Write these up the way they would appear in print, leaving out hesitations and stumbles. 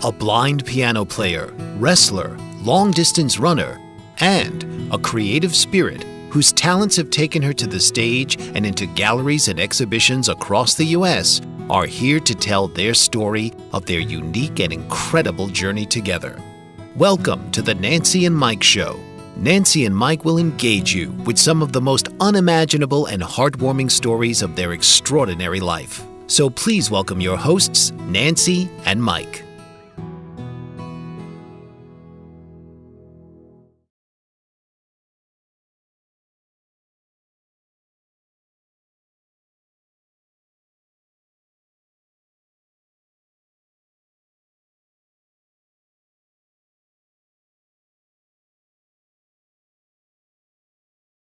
A blind piano player, wrestler, long-distance runner, and a creative spirit whose talents have taken her to the stage and into galleries and exhibitions across the U.S. are here to tell their story of their unique and incredible journey together. Welcome to the Nancy and Mike Show. Nancy and Mike will engage you with some of the most unimaginable and heartwarming stories of their extraordinary life. So please welcome your hosts, Nancy and Mike.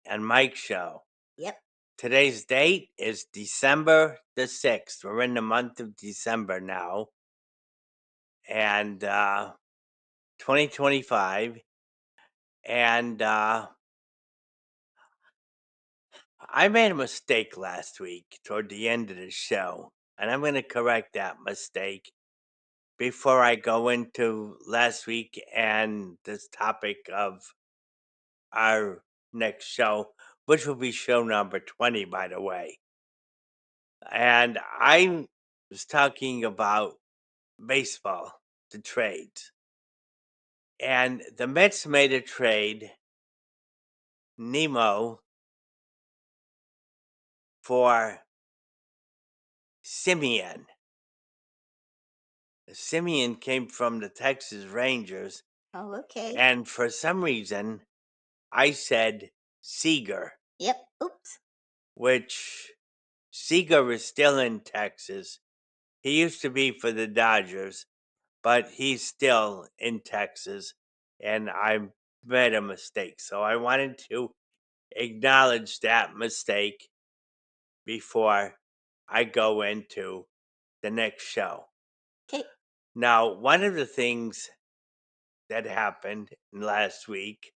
And Mike Show. Yep. Today's date is December the 6th. We're in the month of December now. And 2025. And I made a mistake last week toward the end of the show. And I'm going to correct that mistake before I go into last week and this topic of our next show, which will be show number 20, by the way. And I was talking about baseball, the trades. And the Mets made a trade, Nemo, for Simeon. Simeon came from the Texas Rangers. Oh, okay. And for some reason, I said Seager. Yep. Oops. Which Seager is still in Texas. He used to be for the Dodgers, but he's still in Texas. And I made a mistake. So I wanted to acknowledge that mistake before I go into the next show. Okay. Now, one of the things that happened last week,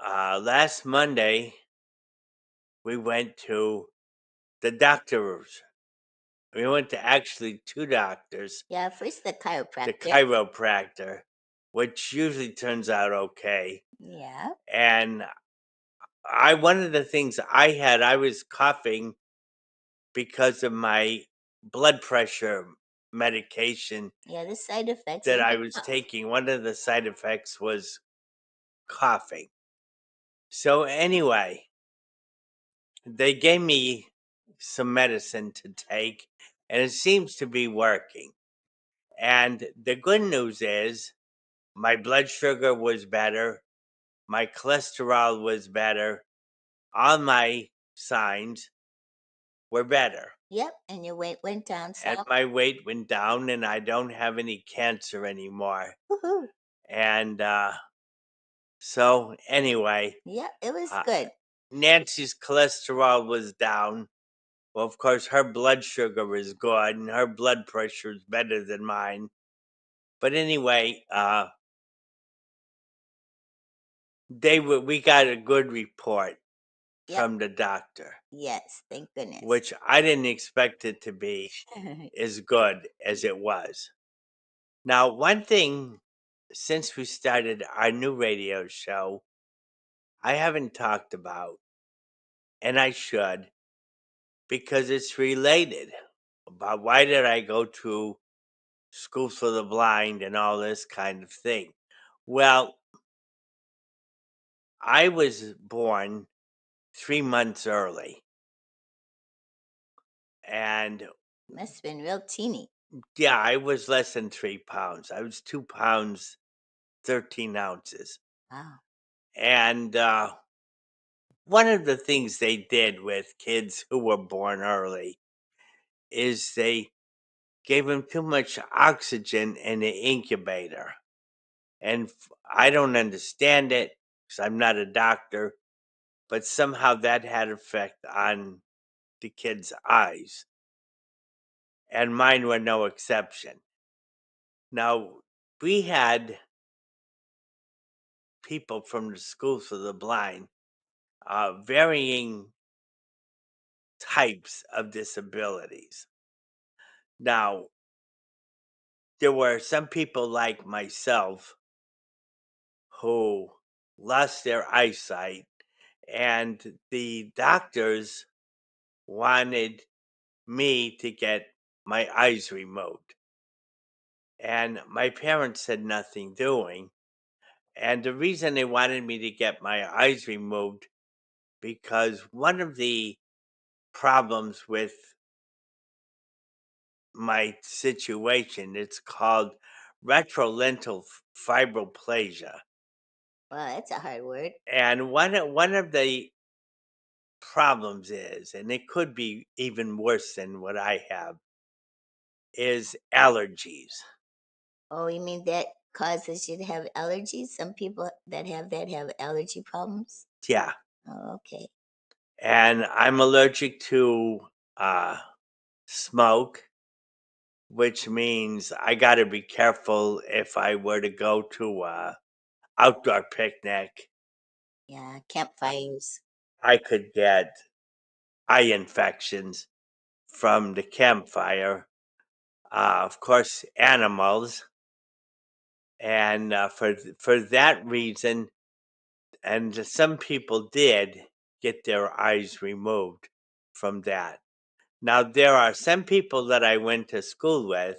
last Monday, we went to the doctors. We went to actually two doctors. Yeah, first the chiropractor. The chiropractor, which usually turns out okay. Yeah. And one of the things I was coughing because of my blood pressure medication. Yeah, the side effects that I was taking. One of the side effects was coughing. So anyway, they gave me some medicine to take, and it seems to be working. And the good news is my blood sugar was better, my cholesterol was better, all my signs were better. Yep, and your weight went down some. And my weight went down, and I don't have any cancer anymore. Woohoo. And so anyway. Yep, it was good. Nancy's cholesterol was down. Well, of course, her blood sugar is good, and her blood pressure is better than mine. But anyway, we got a good report from the doctor. Yes, thank goodness. Which I didn't expect it to be as good as it was. Now, one thing, since we started our new radio show, I haven't talked about, and I should, because it's related. About why did I go to schools for the blind and all this kind of thing? Well, I was born 3 months early. And must have been real teeny. Yeah, I was less than 3 pounds. I was 2 pounds 13 ounces. Wow. And one of the things they did with kids who were born early is they gave them too much oxygen in the incubator. And I don't understand it because I'm not a doctor, but somehow that had effect on the kids' eyes. And mine were no exception. Now, we had people from the schools for the blind, varying types of disabilities. Now, there were some people like myself who lost their eyesight, and the doctors wanted me to get my eyes removed. And my parents said nothing doing. And the reason they wanted me to get my eyes removed, because one of the problems with my situation, it's called retrolental fibroplasia. Well, that's a hard word. And one of the problems is, and it could be even worse than what I have, is allergies. Oh, you mean that causes you to have allergies? Some people that have allergy problems. Yeah. Oh, okay. And I'm allergic to uh, smoke, which means I got to be careful if I were to go to a outdoor picnic. Yeah, campfires. I could get eye infections from the campfire. Of course, animals, and for that reason, and some people did get their eyes removed from that. Now, there are some people that I went to school with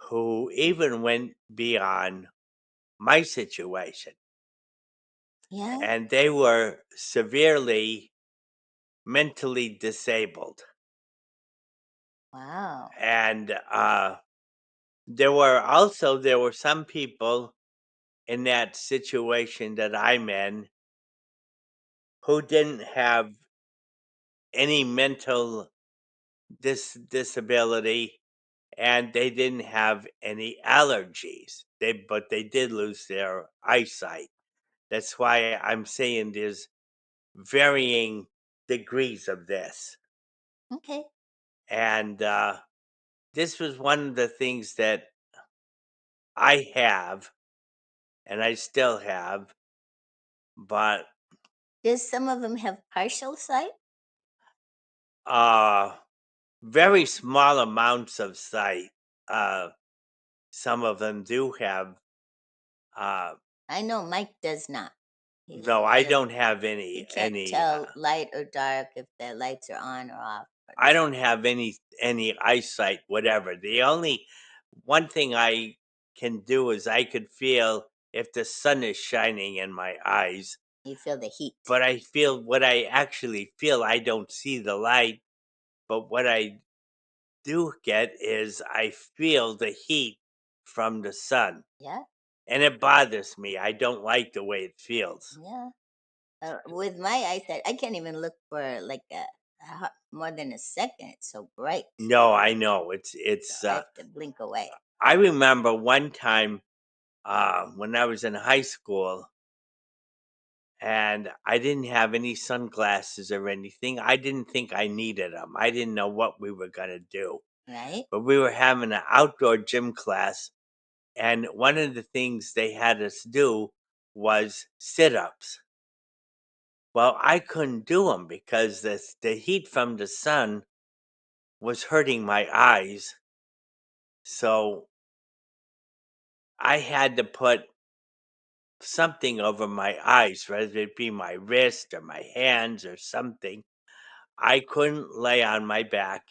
who even went beyond my situation, Yeah. and they were severely mentally disabled. Wow. And there were some people in that situation that I'm in who didn't have any mental disability, and they didn't have any allergies. But they did lose their eyesight. That's why I'm saying there's varying degrees of this. Okay. And this was one of the things that I have, and I still have, but Does some of them have partial sight? uh, very small amounts of sight. Uh, some of them do have. Uh, I know Mike does not. He's no, I got a, don't have he any. can't Any. tell light or dark if the lights are on or off. I don't have any eyesight, whatever. The only one thing I can do is I could feel if the sun is shining in my eyes, You feel the heat. but I feel what I actually feel. I don't see the light, but what I do get is I feel the heat from the sun, Yeah. and it bothers me. I don't like the way it feels. Yeah. With my eyesight, I can't even look for like more than a second. It's so bright. No, I know it's So it's. I have to blink away. I remember one time when I was in high school, and I didn't have any sunglasses or anything. I didn't think I needed them. I didn't know what we were gonna do, Right? but we were having an outdoor gym class, and one of the things they had us do was sit-ups. Well, I couldn't do them because the heat from the sun was hurting my eyes, so I had to put something over my eyes, whether it be my wrist or my hands or something. I couldn't lay on my back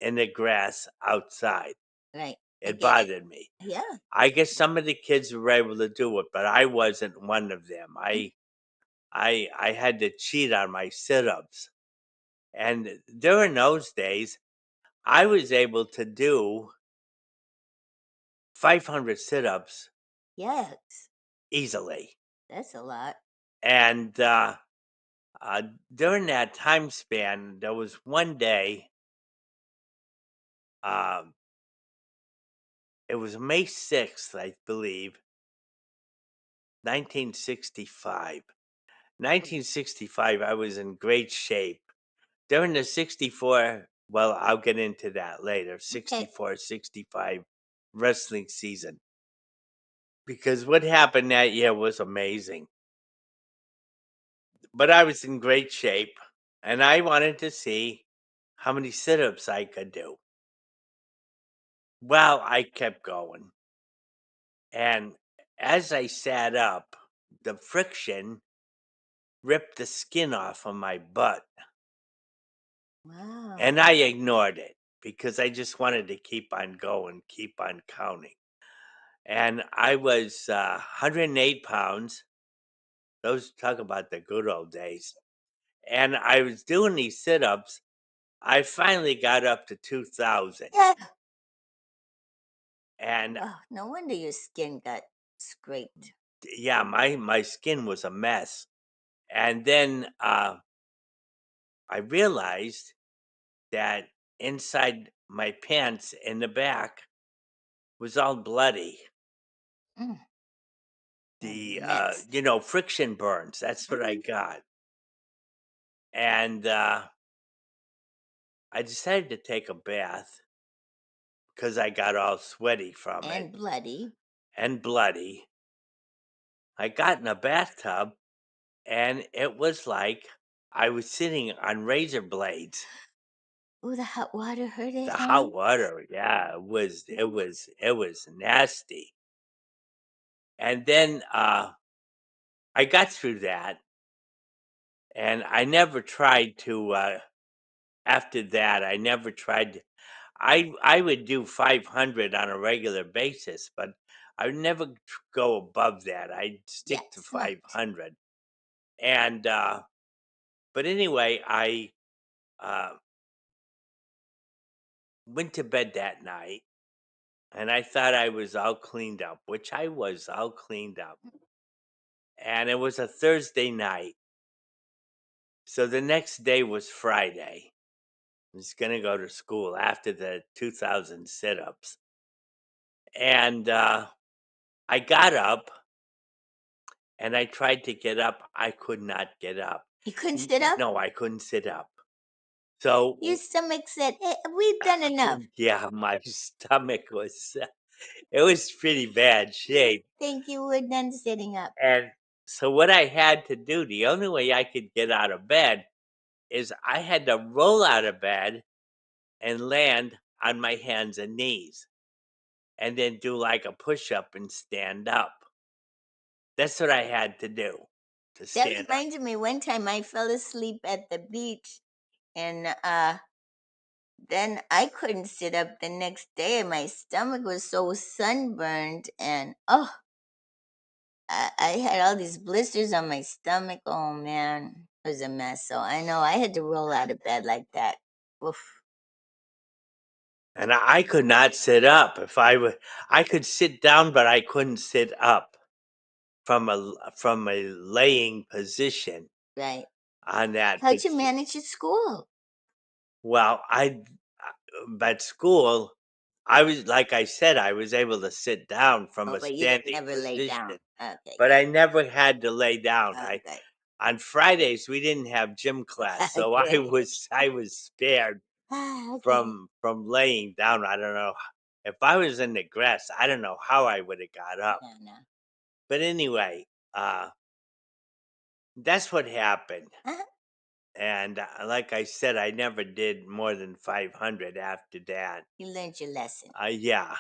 in the grass outside. Right. I It get it. bothered me. Yeah. I guess some of the kids were able to do it, but I wasn't one of them. I had to cheat on my sit-ups. And during those days, I was able to do 500 sit-ups Yes. easily. That's a lot. And uh, during that time span, there was one day, um, it was May 6th, I believe, 1965. 1965, I was in great shape. During the 64, well, I'll get into that later, Okay. 64, 65 wrestling season. Because what happened that year was amazing. But I was in great shape, and I wanted to see how many sit ups I could do. Well, I kept going. And as I sat up, the friction ripped the skin off of my butt. And Wow. I ignored it because I just wanted to keep on going, keep on counting. And I was 108 pounds. Those talk about the good old days. And I was doing these sit ups. I finally got up to 2,000. Yeah. And Oh, no wonder your skin got scraped. yeah, my skin was a mess. And then I realized that inside my pants in the back was all bloody. Mm, a The mess. friction burns. That's what I Mhm. got. And I decided to take a bath because I got all sweaty from it And bloody. and bloody. I got in a bathtub and it was like I was sitting on razor blades. Oh, the hot water hurt it, The huh? hot water, yeah, it was nasty. And then I got through that, and I never tried to. After that, I never tried. I would do 500 on a regular basis, but I would never go above that. I'd Yeah, stick to smart. 500. And but anyway, I uh, went to bed that night, and I thought I was all cleaned up, which I was all cleaned up. And it was a Thursday night. So the next day was Friday. I was going to go to school after the 2000 sit ups. And I got up and I tried to get up. I could not get up. You couldn't sit up? No, I couldn't sit up. So, Your stomach said, hey, we've done enough. yeah, my stomach was, it was pretty bad shape. Think you were done sitting up. And so, what I had to do, the only way I could get out of bed is I had to roll out of bed and land on my hands and knees and then do like a push up and stand up. That's what I had to do to That stand up. reminds me, one time I fell asleep at the beach and then I couldn't sit up the next day. My stomach was so sunburned and oh, I had all these blisters on my stomach. Oh man, it was a mess. So I know I had to roll out of bed like that. Oof. And I could not sit up. If I could sit down, but I couldn't sit up from a laying position Right. on that. How'd you manage at school? Well, at school, I was like I said, I was able to sit down from Oh, a but you didn't standing never lay down. position, Okay, but good. I never had to lay down. Oh, I good. On Fridays we didn't have gym class, so I Good. was spared Ah, okay. from laying down. I don't know if I was in the grass. I don't know how I would have got up. No, no. But anyway, that's what happened. Uh-huh. And like I said, I never did more than 500 after that. You learned your lesson. Yeah.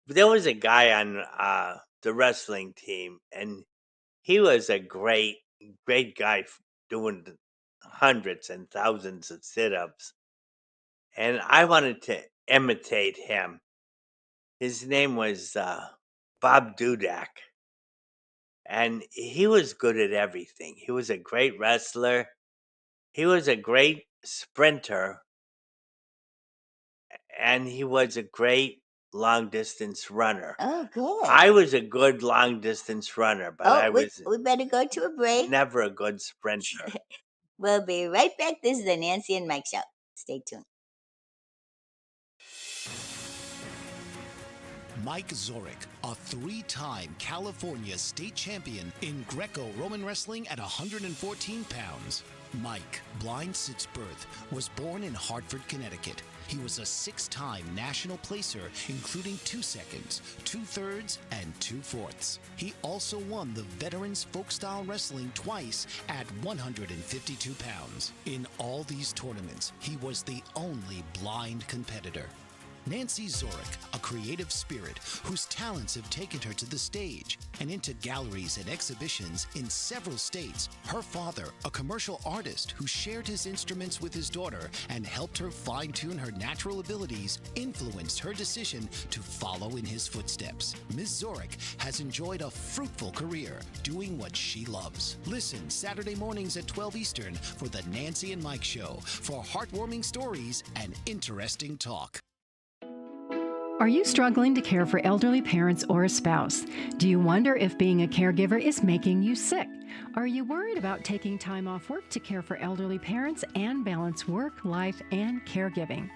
But there was a guy on the wrestling team, and he was a great guy doing hundreds and thousands of sit ups. And I wanted to imitate him. His name was Bob Dudak, and he was good at everything. He was a great wrestler. He was a great sprinter, and he was a great long distance runner. Oh, good. I was a good long distance runner, but Oh, I was we better go to a break. never a good sprinter. We'll be right back. This is the Nancy and Mike Show. Stay tuned. Mike Zorick, a three-time California state champion in Greco-Roman wrestling at 114 pounds. Mike, blind since birth, was born in Hartford, Connecticut. He was a six-time national placer, including 2 seconds, 2/3, and 2/4. He also won the Veterans Folk-Style Wrestling twice at 152 pounds. In all these tournaments, he was the only blind competitor. Nancy Zorick, a creative spirit whose talents have taken her to the stage and into galleries and exhibitions in several states. Her father, a commercial artist who shared his instruments with his daughter and helped her fine-tune her natural abilities, influenced her decision to follow in his footsteps. Ms. Zorick has enjoyed a fruitful career doing what she loves. Listen Saturday mornings at 12 Eastern for The Nancy and Mike Show for heartwarming stories and interesting talk. Are you struggling to care for elderly parents or a spouse? Do you wonder if being a caregiver is making you sick? Are you worried about taking time off work to care for elderly parents and balance work, life, and caregiving?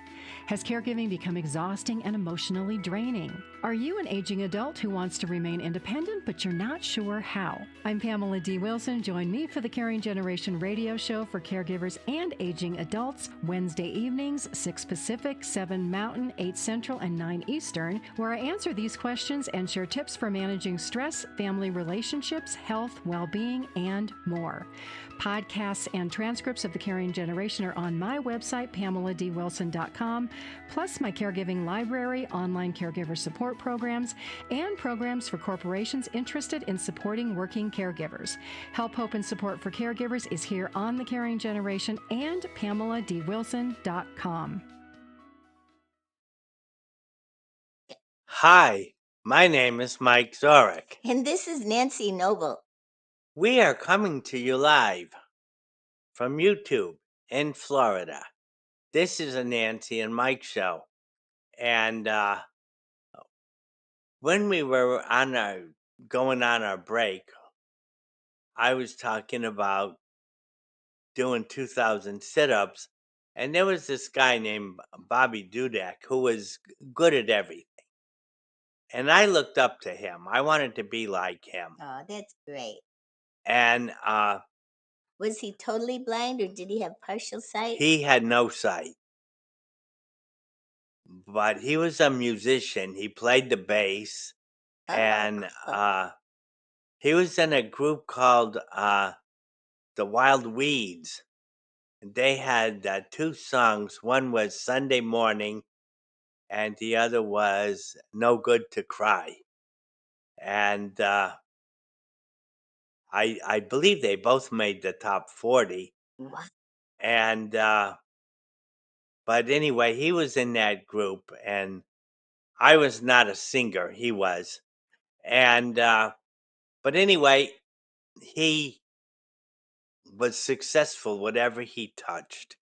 Has caregiving become exhausting and emotionally draining? Are you an aging adult who wants to remain independent but you're not sure how? I'm Pamela D. Wilson. Join me for the Caring Generation radio show for caregivers and aging adults, Wednesday evenings, 6 Pacific, 7 Mountain, 8 Central, and 9 Eastern, where I answer these questions and share tips for managing stress, family relationships, health, well-being, and more. Podcasts and transcripts of the Caring Generation are on my website, PamelaDWilson.com, plus my caregiving library, online caregiver support programs, and programs for corporations interested in supporting working caregivers. Help, hope, and support for caregivers is here on the Caring Generation and PamelaDWilson.com. Hi, my name is Mike Zorick. And this is Nancy Noble. We are coming to you live from YouTube in Florida. This is a Nancy and Mike show. And when we were going on our break, I was talking about doing 2,000 sit-ups, and there was this guy named Bobby Dudek who was good at everything. And I looked up to him. I wanted to be like him. Oh, that's great. And Was he totally blind or did he have partial sight? he had no sight. But he was a musician. He played the bass. And he was in a group called the Wild Weeds. They had 2 songs. One was Sunday Morning, and the other was No Good to Cry. And I believe they both made the top 40. Wow. And but anyway, he was in that group, and I was not a singer. He was. And but anyway, he was successful whatever he touched.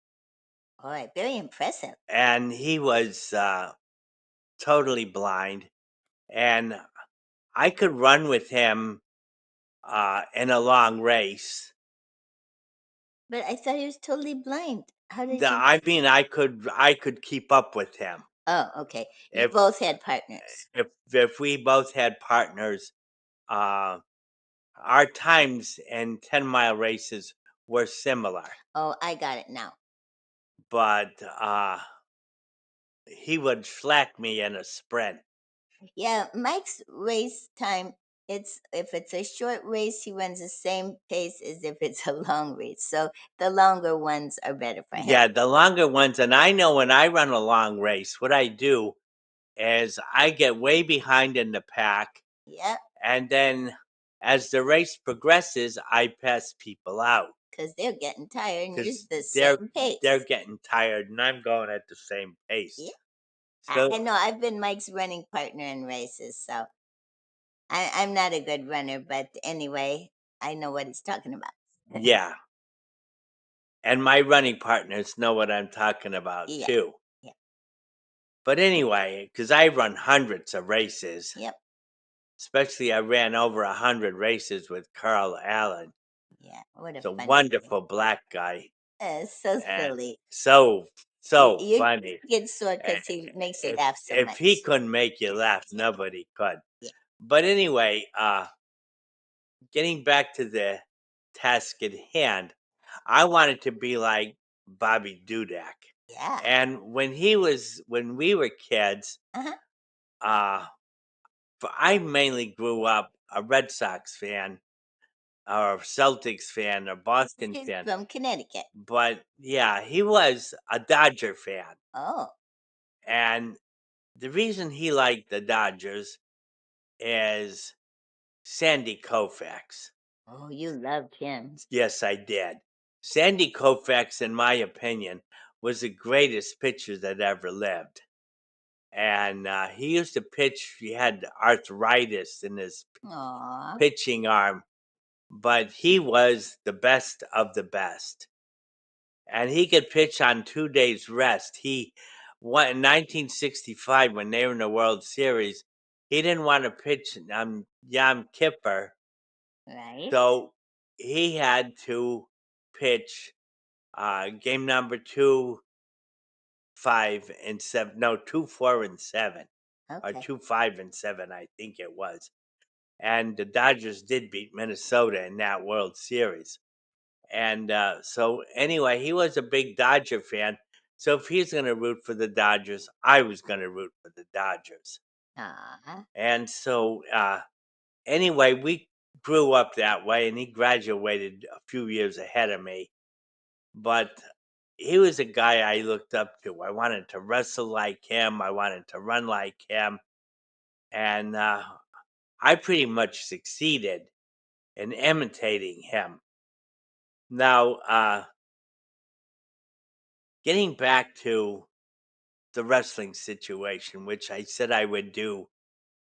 All right, very impressive. And he was totally blind, and I could run with him in a long race. But I thought he was totally blind. How did you? I mean, I could keep up with him. Oh, okay. You If both had partners. if we both had partners, our times in 10-mile races were similar. Oh, I got it now. But he would slack me in a sprint. Yeah, Mike's race time. If it's a short race, he runs the same pace as if it's a long race. So the longer ones are better for him. Yeah, the longer ones. And I know when I run a long race, what I do is I get way behind in the pack. Yep. And then as the race progresses, I pass people out. Because they're getting tired and you're the they're, same pace. They're getting tired, and I'm going at the same pace. Yeah. So, I know. I've been Mike's running partner in races, so I'm not a good runner, but anyway, I know what he's talking about. yeah. And my running partners know what I'm talking about, Yeah. too. Yeah. But anyway, because I run hundreds of races. Yep. Especially I ran over 100 races with Carl Allen. Yeah. What He's a funny wonderful black guy. So silly. So You funny. get sore because he makes you laugh so If much. he couldn't make you laugh, nobody could. Yeah. But anyway, getting back to the task at hand, I wanted to be like Bobby Dudek. Yeah. And when we were kids, I mainly grew up a Red Sox fan, or Celtics fan, or Boston He's fan. from Connecticut. But yeah, he was a Dodger fan. Oh. And the reason he liked the Dodgers is Sandy Koufax. Oh, you loved him. Yes, I did. Sandy Koufax, in my opinion, was the greatest pitcher that ever lived. And he used to pitch. He had arthritis in his Aw. pitching arm, but he was the best of the best. And he could pitch on 2 days rest. He won in 1965 when they were in the World Series. He didn't want to pitch on Yom Kippur, Right? so he had to pitch game number 2, 5, and 7. No, 2, 4, and 7, or Okay. 2, 5, and 7, I think it was. And the Dodgers did beat Minnesota in that World Series. And so, anyway, he was a big Dodger fan. So, if he's going to root for the Dodgers, I was going to root for the Dodgers. Aw. And so, anyway, we grew up that way, and he graduated a few years ahead of me. But he was a guy I looked up to. I wanted to wrestle like him, I wanted to run like him. And I pretty much succeeded in imitating him. Now, getting back to the wrestling situation, which I said I would do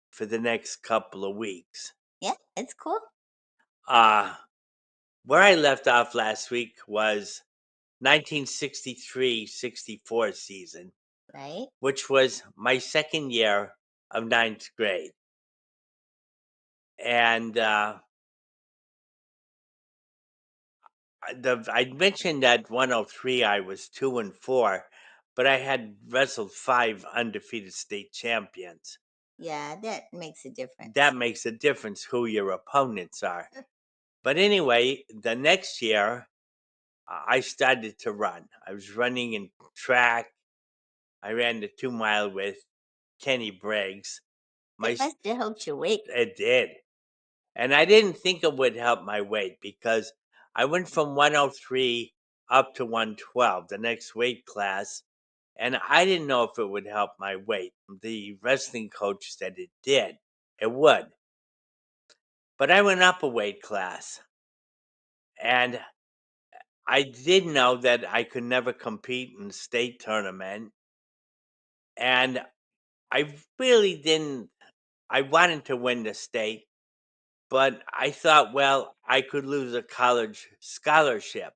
for the next couple of weeks. Yeah, it's cool. Where I left off last week was 1963-64 season, Right? which was my second year of ninth grade. And I mentioned that 103 I was 2-4, but I had wrestled 5 undefeated state champions. Yeah, that makes a difference. That makes a difference who your opponents are. But anyway, the next year, I started to run. I was running in track. I ran the 2 mile with Kenny Briggs. It must have helped your weight. It did. And I didn't think it would help my weight because I went from 103 up to 112, the next weight class. And I didn't know if it would help my weight. The wrestling coach said it did. It would. But I went up a weight class. And I did know that I could never compete in the state tournament. And I really didn't. I wanted to win the state, but I thought, well, I could lose a college scholarship.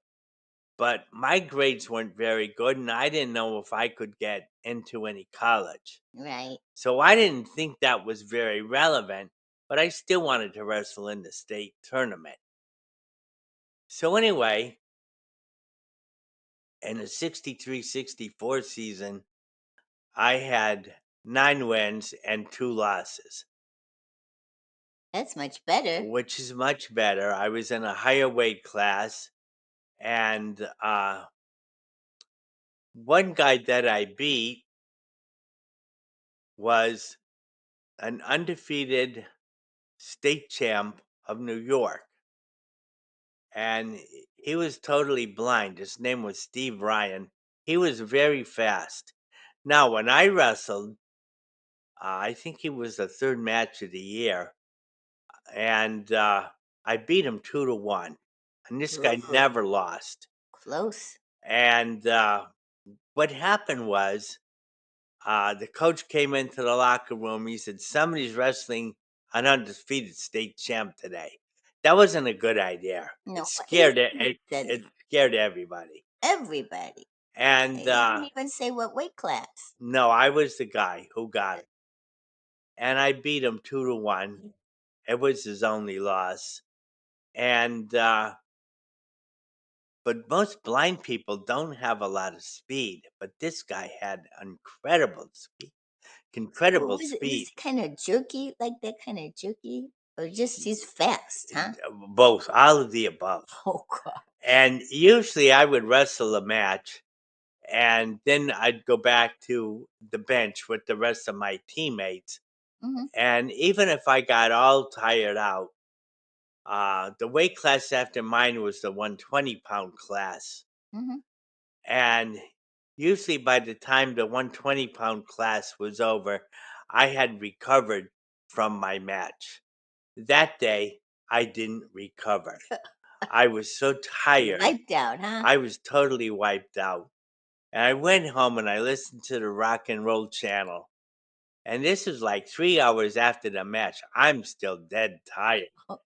But my grades weren't very good, and I didn't know if I could get into any college. Right. So I didn't think that was very relevant, but I still wanted to wrestle in the state tournament. So anyway, in the 63-64 season, I had 9 wins and 2 losses, That's much better. which is much better. I was in a higher weight class, and one guy that I beat was an undefeated state champ of New York. And he was totally blind. His name was Steve Ryan. He was very fast. Now, when I wrestled, I think he was the third match of the year, and I beat him 2-1. And this guy Ooh, never lost. close. And what happened was the coach came into the locker room. He said, "Somebody's wrestling an undefeated state champ today." That wasn't a good idea. No, It he scared said it scared everybody. everybody. And He didn't even say what weight class. no, I was the guy who got it, and I beat him 2-1. It was his only loss, and but most blind people don't have a lot of speed. But this guy had incredible speed, What incredible was it? Was speed. he kind of jerky, like that kind of jerky? Or just he's fast, huh? Both, all of the above. Oh, God. And usually I would wrestle a match and then I'd go back to the bench with the rest of my teammates. Mm-hmm. And even if I got all tired out, the weight class after mine was the 120-pound class. Mm-hmm. And Usually by the time the 120-pound class was over, I had recovered from my match. That day, I didn't recover. I was so tired. Wiped out, huh? I was totally wiped out. And I went home and I listened to the rock and roll channel. And this is like 3 hours after the match. I'm still dead tired. Oh,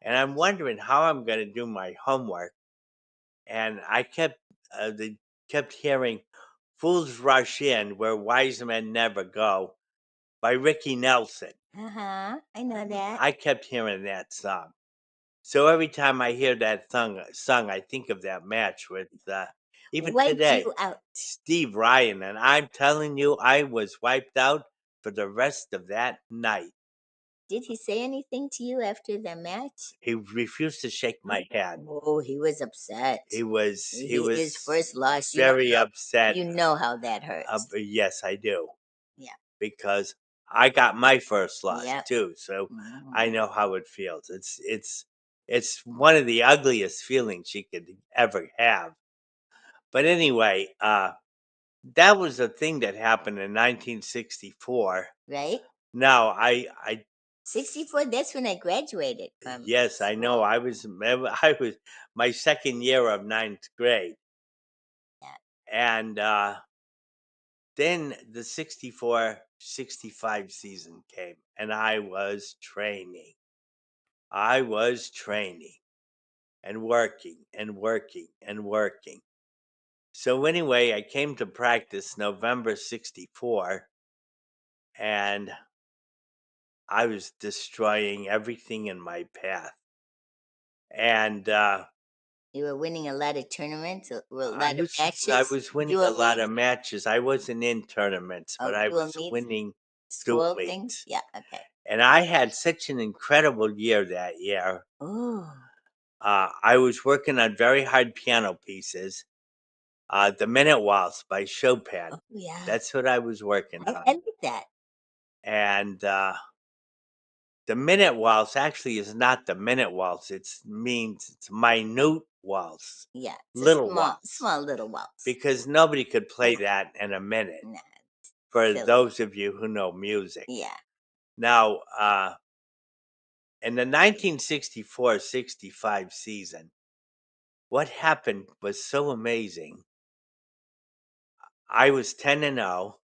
And I'm wondering how I'm going to do my homework. And I they kept hearing "Fools Rush In Where Wise Men Never Go" by Ricky Nelson. I know that. I kept hearing that song. So every time I hear that song, I think of that match with even Wiped today, you out. Steve Ryan. And I'm telling you, I was wiped out for the rest of that night. Did he say anything to you after the match? He refused to shake my hand. Oh, he was upset. He was His first loss. very upset. You know how that hurts. Yes, I do. Yeah. Because I got my first loss Yep. too, so I Mhm. know how it feels. It's one of the ugliest feelings you could ever have. But anyway, that was a thing that happened in 1964. Right? Now I 64, that's when I graduated from yes, I know. school. I was my second year of ninth grade. Yeah. And then the 64-65 season came and I was training. I was training and working and working and working. So anyway, I came to practice November 64 and I was destroying everything in my path. And You were winning a lot of tournaments, a I lot of matches. I was winning a lot of matches. I wasn't in tournaments, but I dual was meets, winning dual school things. meets. Yeah, okay. And I had such an incredible year that year. Oh, I was working on very hard piano pieces. The Minute Waltz by Chopin. oh yeah. That's what I was working I on. like that. And the Minute Waltz actually is not the Minute Waltz. It means it's minute waltz. Yeah, it's Little a small, waltz. small little waltz. Because nobody could play that in a minute. Nah, For silly. those of you who know music. Yeah. Now, in the 1964-65 season, what happened was so amazing. I was 10-0,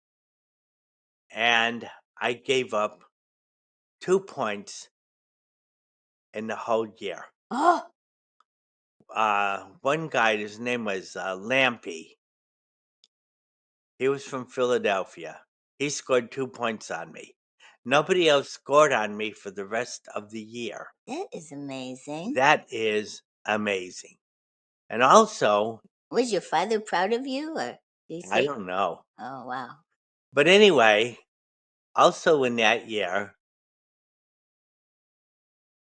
and I gave up 2 points in the whole year. Oh, One guy, his name was Lampy. He was from Philadelphia. He scored 2 points on me. Nobody else scored on me for the rest of the year. that is amazing. That is amazing. And also, Was your father proud of you, or did he I say? don't know. Oh wow. But anyway, also in that year,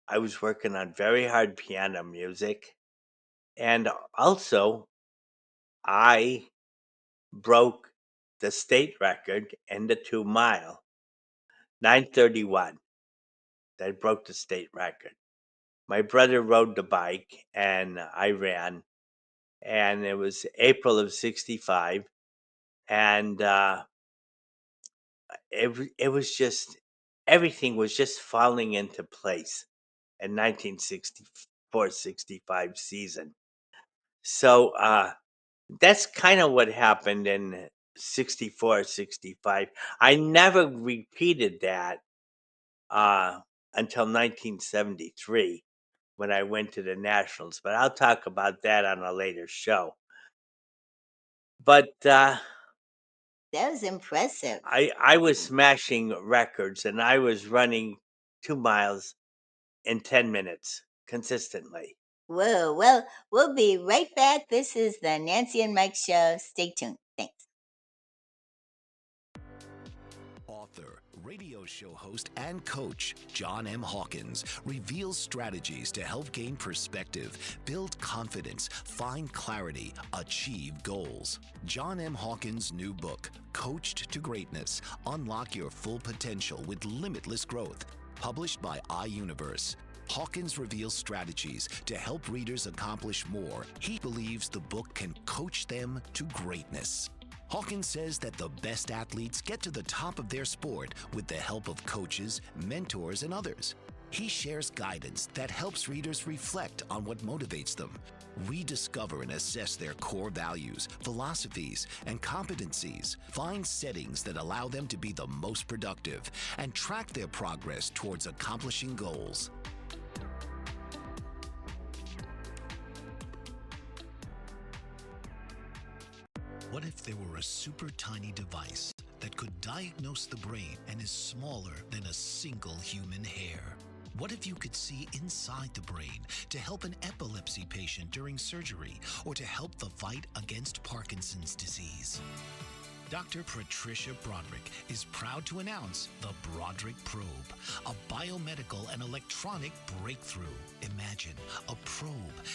I was working on very hard piano music. And also, I broke the state record in the 2 mile, 9:31. That broke the state record. My brother rode the bike and I ran. And it was April of 65. And it was just, everything was just falling into place in 1964-65 season. So that's kind of what happened in 64-65. I never repeated that until 1973 when I went to the Nationals, but I'll talk about that on a later show. But That was impressive. I was smashing records and I was running 2 miles in 10 minutes consistently. Whoa, well, we'll be right back. This is the Nancy and Mike Show. Stay tuned. Thanks. Author, radio show host, and coach John M. Hawkins reveals strategies to help gain perspective, build confidence, find clarity, achieve goals. John M. Hawkins' new book, Coached to Greatness: Unlock Your Full Potential with Limitless Growth, published by iUniverse. Hawkins reveals strategies to help readers accomplish more. He believes the book can coach them to greatness. Hawkins says that the best athletes get to the top of their sport with the help of coaches, mentors, and others. He shares guidance that helps readers reflect on what motivates them, rediscover and assess their core values, philosophies, and competencies, find settings that allow them to be the most productive, and track their progress towards accomplishing goals. What if there were a super tiny device that could diagnose the brain and is smaller than a single human hair? What if you could see inside the brain to help an epilepsy patient during surgery or to help the fight against Parkinson's disease? Dr. Patricia Broderick is proud to announce the Broderick Probe, a biomedical and electronic breakthrough. Imagine a probe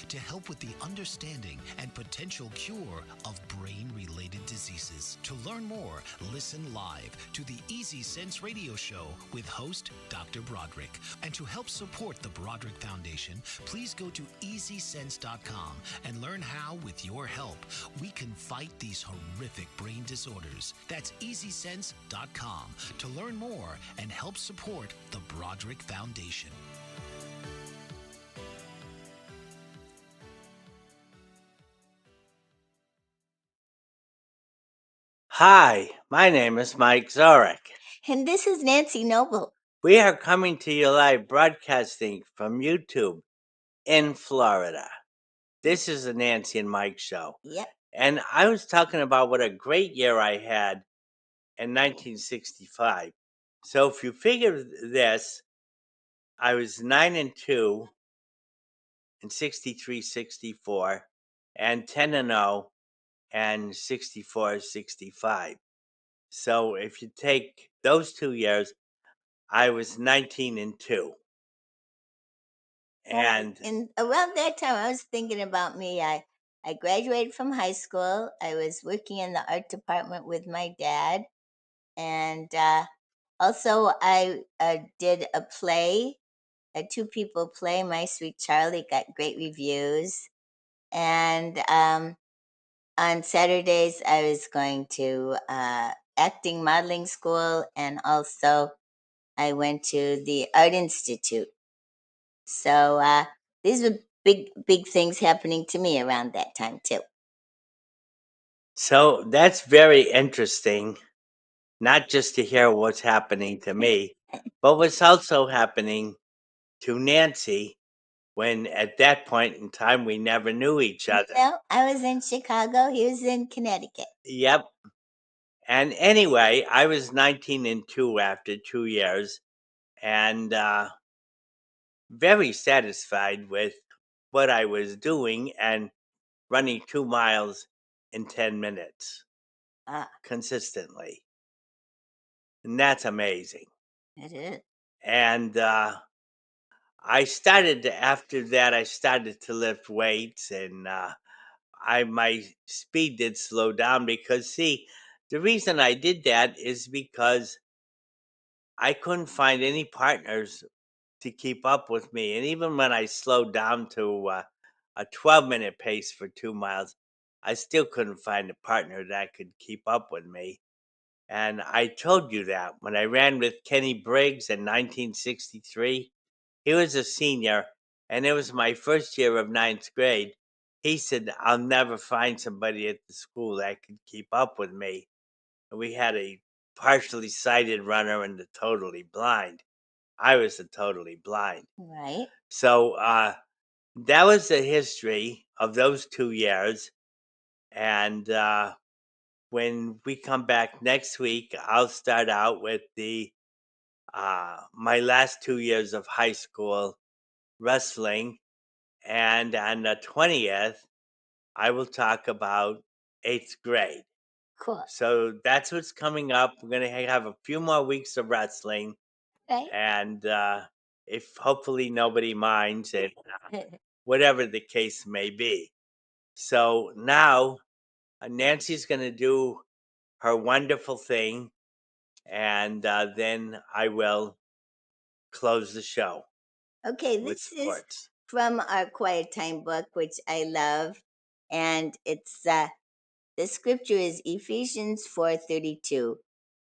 to help with the understanding and potential cure of brain-related diseases. To learn more, listen live to the Easy Sense radio show with host Dr. Broderick. And to help support the Broderick Foundation, please go to easysense.com and learn how, with your help, we can fight these horrific brain disorders. That's easysense.com to learn more and help support the Broderick Foundation. Hi, my name is Mike Zorick. And this is Nancy Noble. We are coming to you live broadcasting from YouTube in Florida. This is the Nancy and Mike show. Yep. And I was talking about what a great year I had in 1965. So if you figure this, I was 9-2 in 63, 64, and 10-0 and 64, 65. So if you take those 2 years, I was 19-2. And around that time, I was thinking about me. I graduated from high school. I was working in the art department with my dad. And also, I did a play, a two-people play, My Sweet Charlie, got great reviews. And on Saturdays, I was going to acting modeling school, and also I went to the Art Institute. So these were big things happening to me around that time, too. so that's very interesting, not just to hear what's happening to me, but what's also happening to Nancy when at that point in time we never knew each other. No, I was in Chicago. He was in Connecticut. Yep. And anyway, I was 19-2 after 2 years, and very satisfied with what I was doing and running 2 miles in 10 minutes consistently. And that's amazing. It is. And after that, I started to lift weights, and my speed did slow down because, see, the reason I did that is because I couldn't find any partners to keep up with me. And even when I slowed down to a 12-minute pace for 2 miles, I still couldn't find a partner that could keep up with me. And I told you that when I ran with Kenny Briggs in 1963, he was a senior, and it was my first year of ninth grade. He said, I'll never find somebody at the school that could keep up with me. And we had a partially sighted runner and the totally blind. I was the totally blind. Right. So that was the history of those 2 years. And when we come back next week, I'll start out with my last 2 years of high school wrestling. And on the 20th, I will talk about 8th grade. Cool. So that's what's coming up. We're going to have a few more weeks of wrestling. Right. And if hopefully nobody minds it, whatever the case may be. So now Nancy's going to do her wonderful thing, and then I will close the show. Okay, this is from our Quiet Time book, which I love, and it's The scripture is Ephesians 4:32.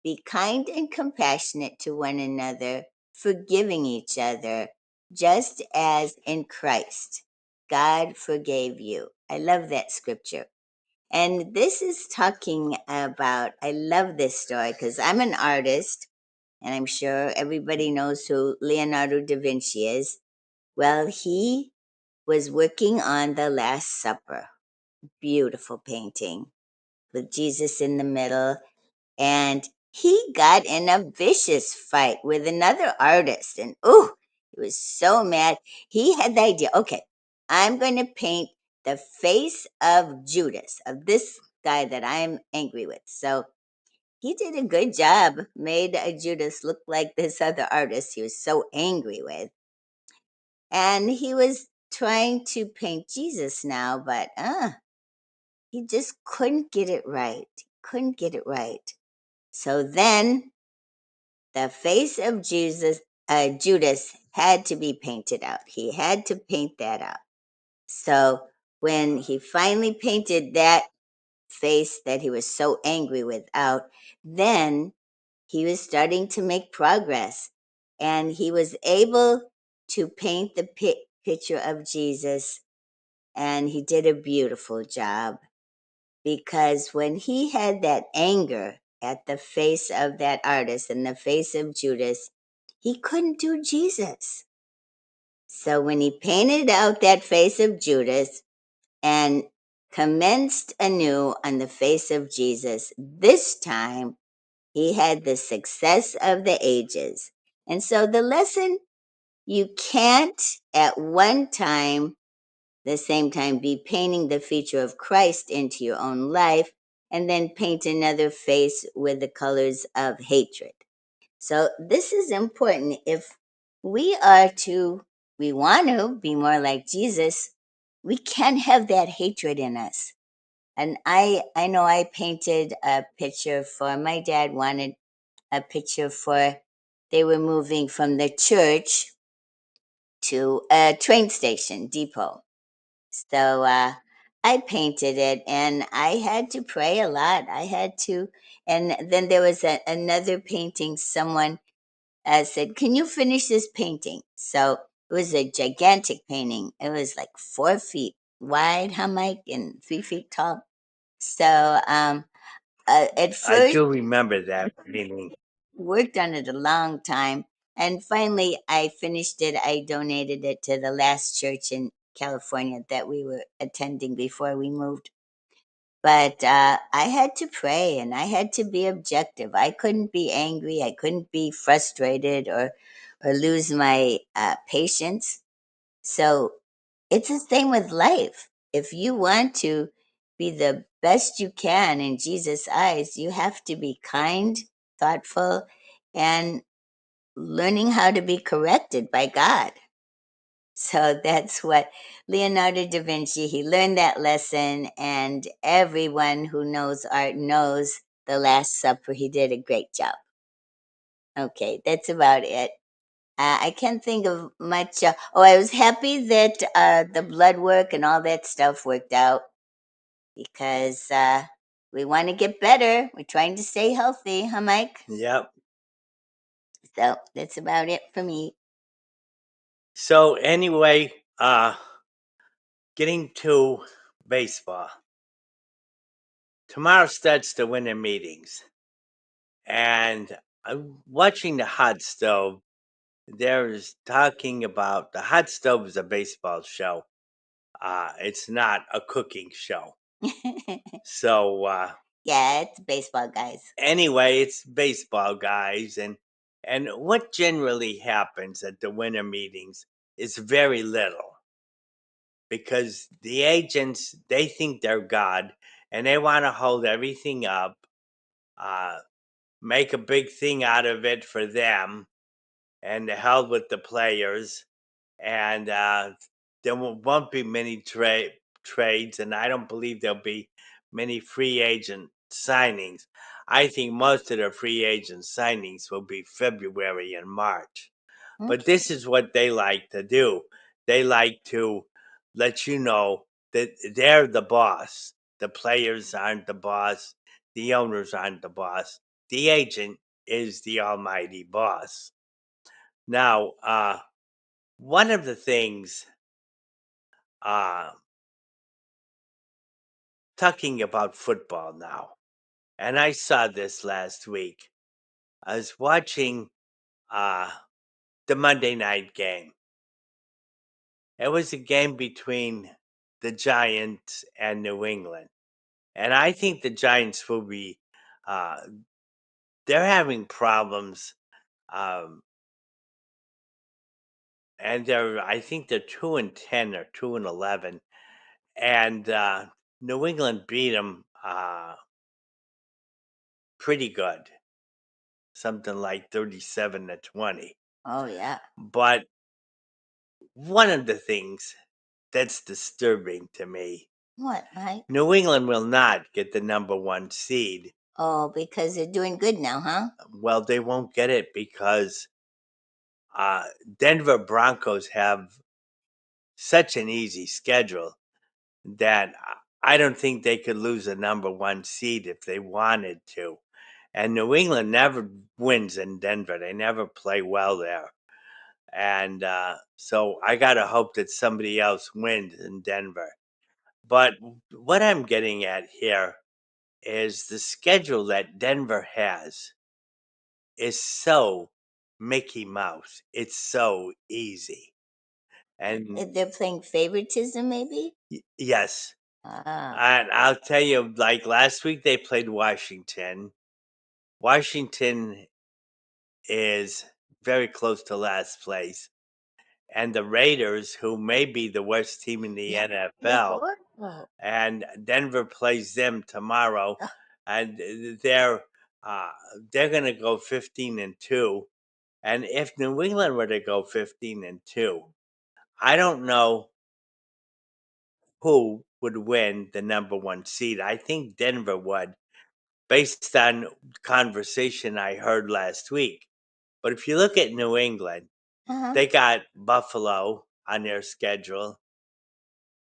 Be kind and compassionate to one another, forgiving each other, just as in Christ God forgave you. I love that scripture. And this is talking about, I love this story because I'm an artist, and I'm sure everybody knows who Leonardo da Vinci is. Well, he was working on the Last Supper. Beautiful painting with Jesus in the middle. And he got in a vicious fight with another artist. And ooh, he was so mad. He had the idea, okay, I'm going to paint the face of Judas, of this guy that I'm angry with. So he did a good job, made Judas look like this other artist he was so angry with. And he was trying to paint Jesus now, but he just couldn't get it right. Couldn't get it right. So then the face of Judas had to be painted out. He had to paint that out. So when he finally painted that face that he was so angry with out, then he was starting to make progress. And he was able to paint the picture of Jesus, and he did a beautiful job. Because when he had that anger at the face of that artist and the face of Judas, he couldn't do Jesus. So when he painted out that face of Judas and commenced anew on the face of Jesus, this time he had the success of the ages. And so the lesson, you can't at one time, the same time, be painting the feature of Christ into your own life and then paint another face with the colors of hatred. So this is important. If we want to be more like Jesus, we can't have that hatred in us. And I know I painted a picture for, my dad wanted a picture for, they were moving from the church to a train station depot. So I painted it, and I had to pray a lot. I had to, and then there was another painting. Someone said, "Can you finish this painting?" So it was a gigantic painting. It was like 4 feet wide, huh, Mike, and 3 feet tall. So at I first, do remember that meeting. worked on it a long time, and finally I finished it. I donated it to the last church in California that we were attending before we moved. But I had to pray, and I had to be objective. I couldn't be angry. I couldn't be frustrated or lose my patience. So it's the same with life. If you want to be the best you can in Jesus' eyes, you have to be kind, thoughtful, and learning how to be corrected by God. So that's what Leonardo da Vinci, he learned that lesson, and everyone who knows art knows the Last Supper. He did a great job. Okay, that's about it. I can't think of much. I was happy that the blood work and all that stuff worked out because we want to get better. We're trying to stay healthy, huh, Mike? Yep. So that's about it for me. So anyway, getting to baseball. Tomorrow starts the winter meetings. And I'm watching the hot stove. There's talking about the hot stove is a baseball show. It's not a cooking show. So Yeah, it's baseball, guys. anyway, it's baseball guys, and what generally happens at the winter meetings is very little because the agents, they think they're God and they want to hold everything up, uh, make a big thing out of it for them, and held with the players, and there won't be many trades, and I don't believe there'll be many free agent signings. I think most of the free agent signings will be February and March. But this is what they like to do. They like to let you know that they're the boss, The players aren't the boss. The owners aren't the boss. The agent is the almighty boss. Now, one of the things, uh, talking about football now, and I saw this last week. I was watching uh, the Monday night game. It was a game between the Giants and New England. And I think the Giants will be, uh, they're having problems. Um, and I think they're 2-10 or 2-11. And New England beat them pretty good, something like 37-20. Oh, yeah. But one of the things that's disturbing to me, What, Mike? New England will not get the number one seed. Oh, because they're doing good now, huh? Well, they won't get it because Denver Broncos have such an easy schedule that I don't think they could lose a number one seed if they wanted to. And New England never wins in Denver. They never play well there. And so I got to hope that somebody else wins in Denver. But what I'm getting at here is the schedule that Denver has is so Mickey Mouse. It's so easy. And They're playing favoritism, maybe? yes. Ah, And I'll tell you, like last week they played Washington. Washington is very close to last place. And the Raiders, who may be the worst team in the yeah, they're NFL, horrible. and Denver plays them tomorrow, Ugh. and uh, they're going to go 15-2. And if New England were to go 15-2, I don't know who would win the number one seed. I think Denver would, based on conversation I heard last week. But if you look at New England, Uh-huh. they got Buffalo on their schedule.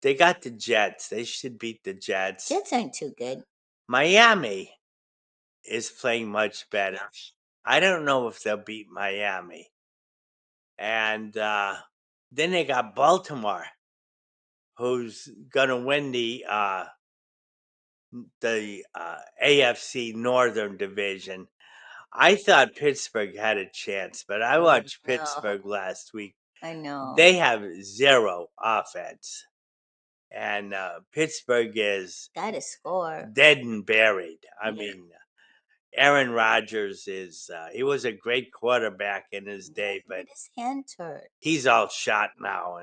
They got the Jets. They should beat the Jets. Jets aren't too good. Miami is playing much better. I don't know if they'll beat Miami. And then they got Baltimore, who's going to win the AFC Northern Division. I thought Pittsburgh had a chance, but I watched No, Pittsburgh last week. I know. They have zero offense, and Pittsburgh is Gotta score. dead and buried. I Yeah. mean, Aaron Rodgers is he was a great quarterback in his day, but His hand hurt. he's all shot now,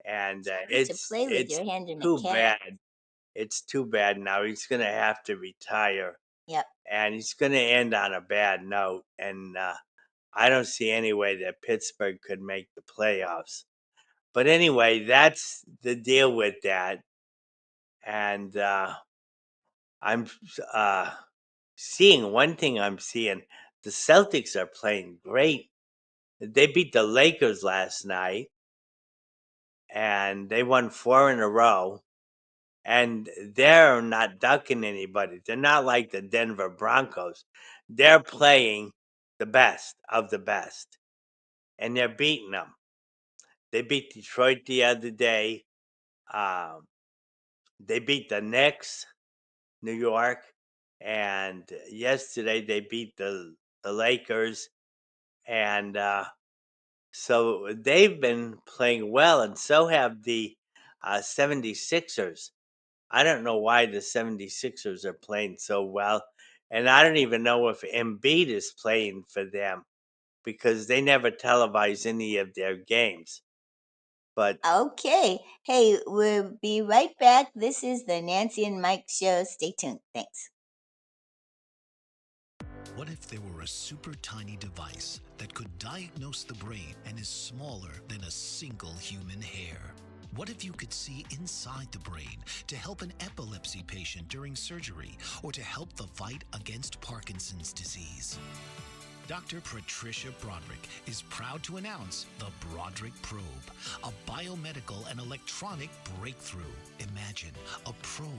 and To play with it's your hand in a too cast. bad. It's too bad now. He's going to have to retire. Yep. And he's going to end on a bad note. And I don't see any way that Pittsburgh could make the playoffs. But anyway, that's the deal with that. And I'm seeing one thing I'm seeing the Celtics are playing great. They beat the Lakers last night and they won 4 in a row. And they're not ducking anybody. They're not like the Denver Broncos. They're playing the best of the best, and they're beating them. They beat Detroit the other day. They beat the Knicks, New York, and yesterday they beat the Lakers. And so they've been playing well, and so have the 76ers. I don't know why the 76ers are playing so well. And I don't even know if Embiid is playing for them because they never televise any of their games. But Okay. Hey, we'll be right back. This is the Nancy and Mike show. Stay tuned. Thanks. What if there were a super tiny device that could diagnose the brain and is smaller than a single human hair? What if you could see inside the brain to help an epilepsy patient during surgery or to help the fight against Parkinson's disease? Dr. Patricia Broderick is proud to announce the Broderick Probe, a biomedical and electronic breakthrough. Imagine a probe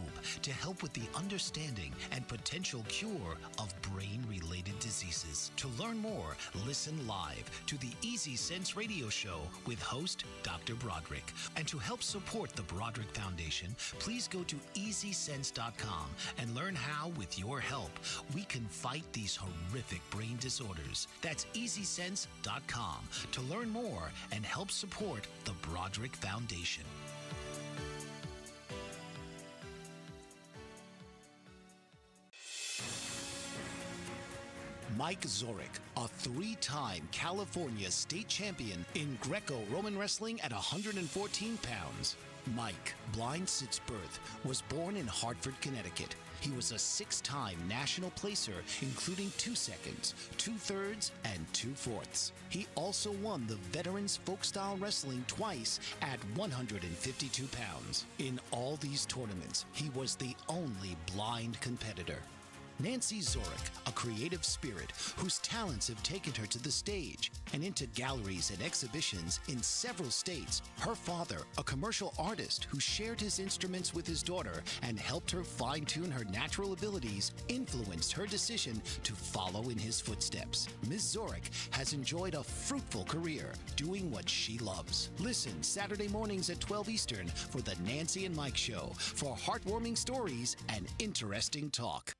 to help with the understanding and potential cure of brain-related diseases. To learn more, listen live to the Easy Sense radio show with host Dr. Broderick. And to help support the Broderick Foundation, please go to easysense.com and learn how, with your help, we can fight these horrific brain disorders. That's easysense.com to learn more and help support the Broderick Foundation. Mike Zorick, a three-time California state champion in Greco-Roman wrestling at 114 pounds. Mike, blind since birth, was born in Hartford, Connecticut. He was a six-time national placer, including 2 seconds, 2/3, and 2/4. He also won the Veterans Folk-Style Wrestling twice at 152 pounds. In all these tournaments, he was the only blind competitor. Nancy Zorick, a creative spirit whose talents have taken her to the stage and into galleries and exhibitions in several states. Her father, a commercial artist who shared his instruments with his daughter and helped her fine-tune her natural abilities, influenced her decision to follow in his footsteps. Ms. Zorick has enjoyed a fruitful career doing what she loves. Listen Saturday mornings at 12 Eastern for the Nancy and Mike Show for heartwarming stories and interesting talk.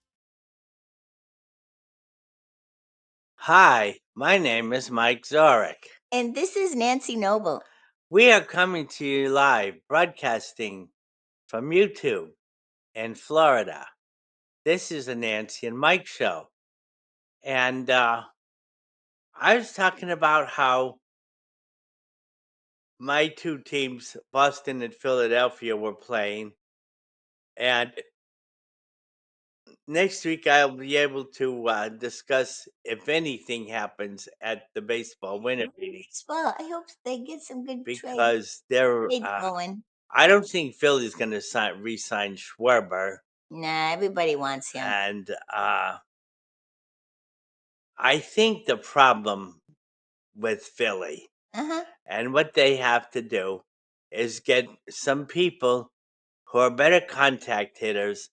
Hi, my name is Mike Zorick. And this is Nancy Noble. We are coming to you live, broadcasting from YouTube in Florida. This is the Nancy and Mike Show. And I was talking about how my two teams, Boston and Philadelphia, were playing. And next week I'll be able to discuss if anything happens at the baseball winter meetings. Well, I hope they get some good Because they're, trade going. I don't think Philly's going to re-sign Schwarber. Nah, everybody wants him. And I think the problem with Philly and what they have to do is get some people who are better contact hitters,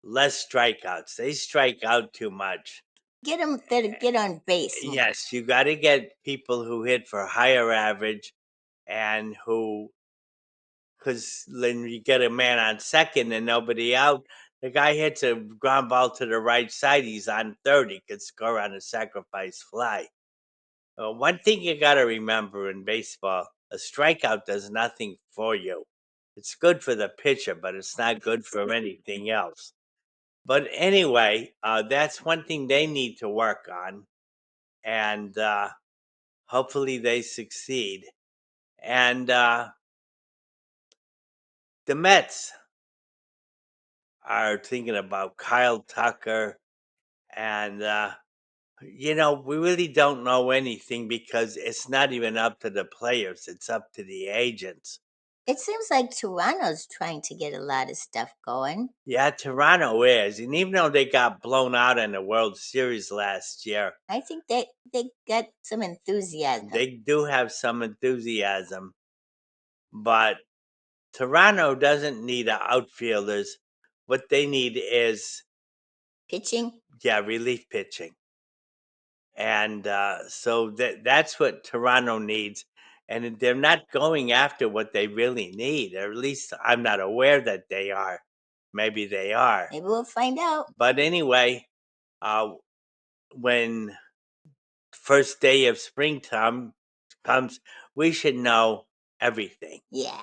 less strikeouts. They strike out too much. Get them that get on base more. Yes, you got to get people who hit for higher average and who, because when you get a man on second and nobody out, the guy hits a ground ball to the right side, he's on third, he could score on a sacrifice fly. One thing you got to remember in baseball, a strikeout does nothing for you. It's good for the pitcher, but it's not good for anything else. But anyway, that's one thing they need to work on. And hopefully they succeed. And the Mets are thinking about Kyle Tucker. And, we really don't know anything because it's not even up to the players. It's up to the agents. It seems like Toronto's trying to get a lot of stuff going. Yeah, Toronto is. And even though they got blown out in the World Series last year, I think they got some enthusiasm. they do have some enthusiasm. But Toronto doesn't need outfielders. What they need is pitching. Yeah, relief pitching. And so that's what Toronto needs. And they're not going after what they really need. Or at least I'm not aware that they are. Maybe they are. Maybe we'll find out. But anyway, when first day of springtime comes, we should know everything. Yeah.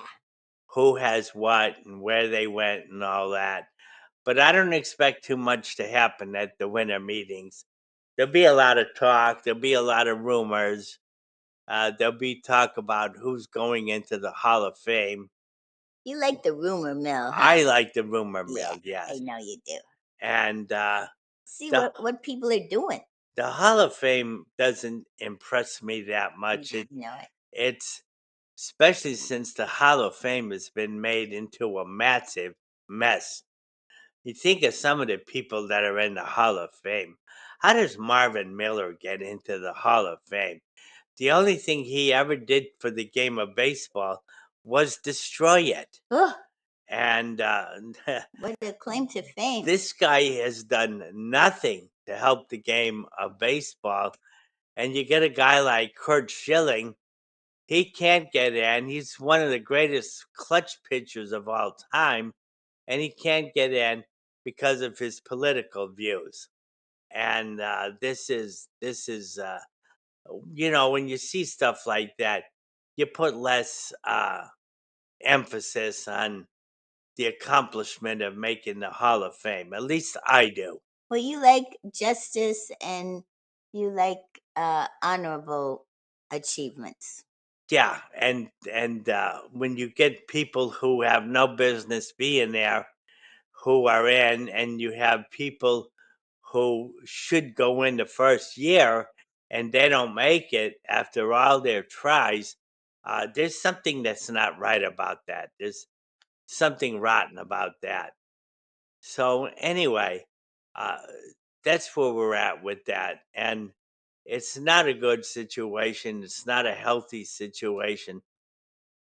Who has what and where they went and all that. But I don't expect too much to happen at the winter meetings. There'll be a lot of talk. There'll be a lot of rumors. There'll be talk about who's going into the Hall of Fame. You like the rumor mill, huh? I like the rumor mill, yes. I know you do. And see what people are doing. The Hall of Fame doesn't impress me that much. It's especially since the Hall of Fame has been made into a massive mess. You think of some of the people that are in the Hall of Fame. how does Marvin Miller get into the Hall of Fame? The only thing he ever did for the game of baseball was destroy it. Ugh, And what a claim to fame. this guy has done nothing to help the game of baseball. And you get a guy like Kurt Schilling, he can't get in. He's one of the greatest clutch pitchers of all time, and he can't get in because of his political views. And this is when you see stuff like that, you put less emphasis on the accomplishment of making the Hall of Fame. At least I do. Well, you like justice and you like honorable achievements. Yeah, and when you get people who have no business being there, who are in, and you have people who should go in the first year and they don't make it after all their tries, there's something that's not right about that. There's something rotten about that. So anyway, uh, that's where we're at with that, and it's not a good situation. It's not a healthy situation.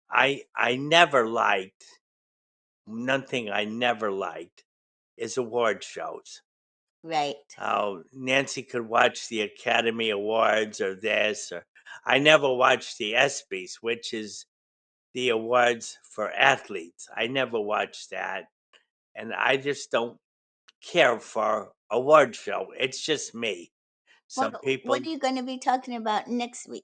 I never liked nothing. I never liked is award shows. Right. How Nancy could watch the Academy Awards or this, or I never watched the ESPYs, which is the awards for athletes. I never watched that, and I just don't care for award show. It's just me. Well, Some what people. are you going to be talking about next week?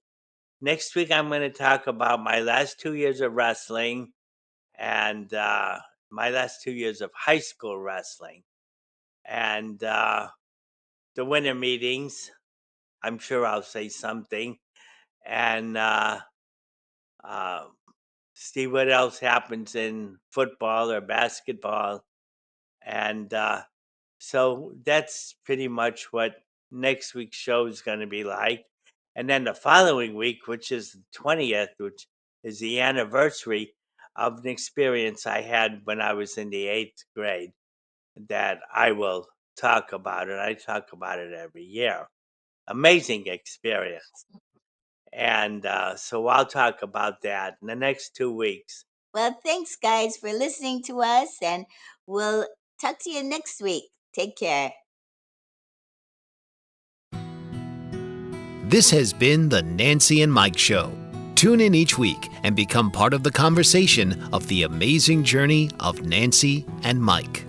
Next week, I'm going to talk about my last 2 years of wrestling and my last 2 years of high school wrestling and the winter meetings. I'm sure I'll say something and uh, see what else happens in football or basketball. And so that's pretty much what next week's show is going to be like. And then the following week, which is the 20th, which is the anniversary of an experience I had when I was in the 8th grade, that I will talk about it. I talk about it every year. Amazing experience. And so I'll talk about that in the next 2 weeks. Well, thanks, guys, for listening to us, and we'll talk to you next week. Take care. This has been the Nancy and Mike Show. Tune in each week and become part of the conversation of the amazing journey of Nancy and Mike.